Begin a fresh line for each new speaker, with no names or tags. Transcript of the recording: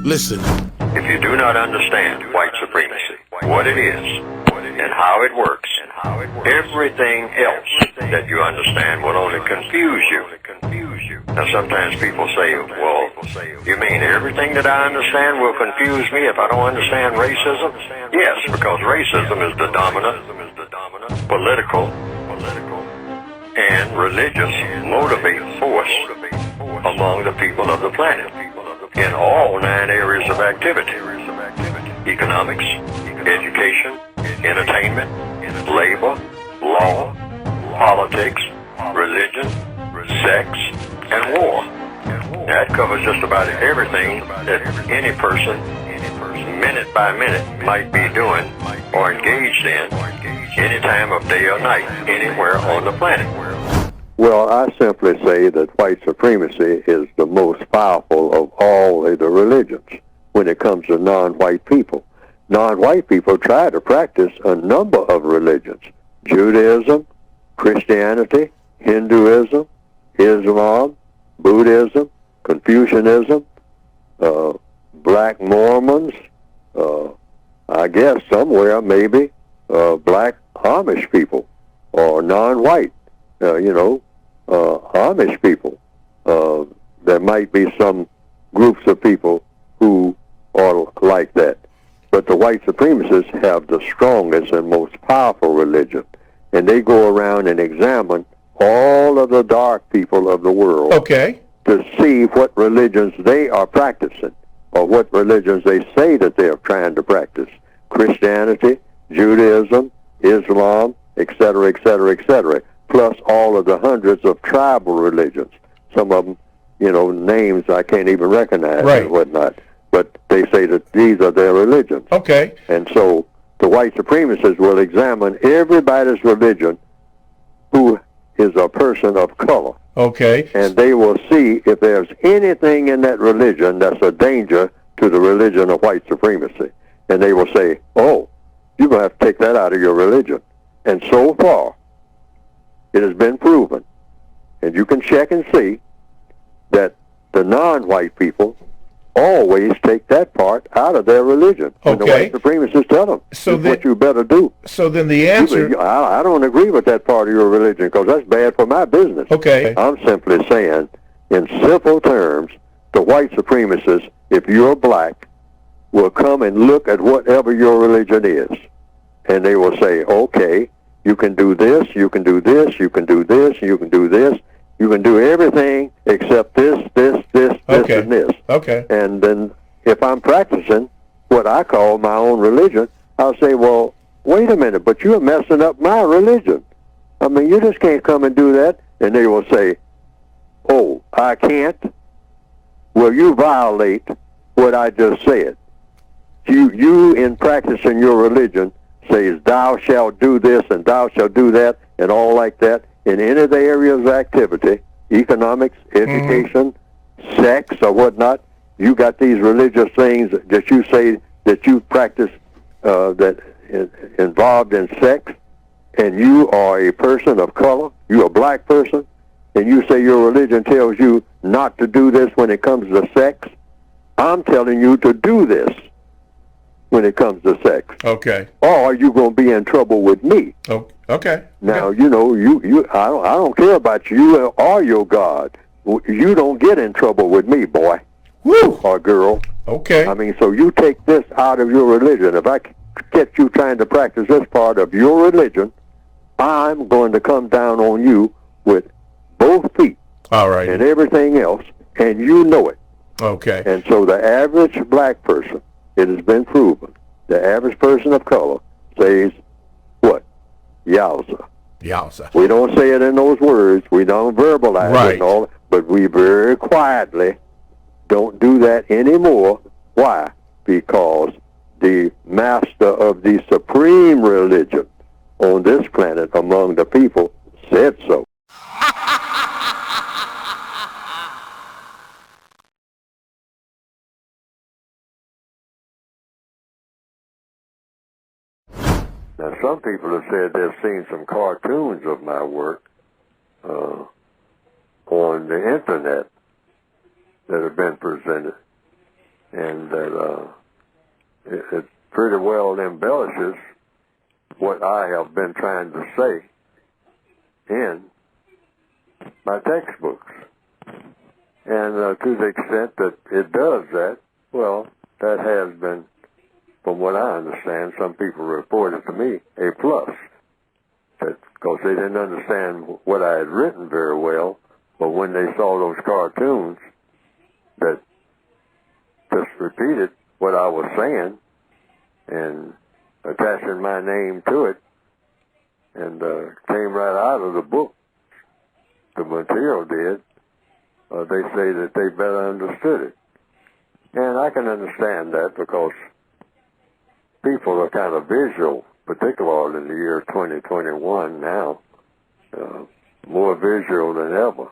Listen.
If you do not understand white supremacy, what it is, and how it works, everything else that you understand will only confuse you. Now sometimes people say, well, you mean everything that I understand will confuse me if I don't understand racism? Yes, because racism is the dominant political and religious motivating force among the people of the planet in all 9 areas of activity: economics, education, entertainment, labor, law, politics, religion, sex, and war. That covers just about everything that any person, minute by minute, might be doing or engaged in any time of day or night, anywhere on the planet.
Well, I simply say that white supremacy is the most powerful of all of the religions when it comes to non-white people. Non-white people try to practice a number of religions: Judaism, Christianity, Hinduism, Islam, Buddhism, Confucianism, black Mormons, I guess somewhere maybe black Amish people or non-white, Amish people. There might be some groups of people who are like that. But the white supremacists have the strongest and most powerful religion. And they go around and examine all of the dark people of the world to see what religions they are practicing or what religions they say that they are trying to practice. Christianity, Judaism, Islam, etc., etc., etc., plus all of the hundreds of tribal religions. Some of them, names I can't even recognize and whatnot. But they say that these are their religions.
Okay.
And so the white supremacists will examine everybody's religion who is a person of color.
Okay.
And they will see if there's anything in that religion that's a danger to the religion of white supremacy. And they will say, oh, you're going to have to take that out of your religion. And so far, it has been proven, and you can check and see, that the non-white people always take that part out of their religion. When the white supremacists tell them, what you better do.
So then the answer...
I don't agree with that part of your religion because that's bad for my business.
Okay.
I'm simply saying, in simple terms, the white supremacists, if you're black, will come and look at whatever your religion is. And they will say, okay, you can do this, you can do this, you can do this, you can do this. You can do everything except this, and this.
Okay.
And then if I'm practicing what I call my own religion, I'll say, well, wait a minute, but you're messing up my religion. I mean, you just can't come and do that. And they will say, oh, I can't? Well, you violate what I just said. You in practicing your religion, says, thou shalt do this and thou shalt do that and all like that. In any of the areas of activity, economics, education, sex, or whatnot, you got these religious things that you say that you practice that is involved in sex, and you are a person of color, you're a black person, and you say your religion tells you not to do this when it comes to sex. I'm telling you to do this when it comes to sex.
Okay.
Or you're going to be in trouble with me.
Okay.
Now, I don't care about you or your God. You don't get in trouble with me, boy.
Woo!
Or girl.
Okay.
I mean, so you take this out of your religion. If I catch you trying to practice this part of your religion, I'm going to come down on you with both feet.
All right.
And everything else, and you know it.
Okay.
And so the average black person, it has been proven, the average person of color says, what? Yowza.
Yowza.
We don't say it in those words. We don't verbalize it and all, but we very quietly don't do that anymore. Why? Because the master of the supreme religion on this planet among the people said so. Now, some people have said they've seen some cartoons of my work on the internet that have been presented. and that it pretty well embellishes what I have been trying to say in my textbooks. And to the extent that it does that, well, that has been, from what I understand, some people reported to me, a plus. Because they didn't understand what I had written very well, but when they saw those cartoons that just repeated what I was saying and attaching my name to it, and came right out of the book, the material did, they say that they better understood it. And I can understand that because people are kind of visual, particularly in the year 2021 now, more visual than ever.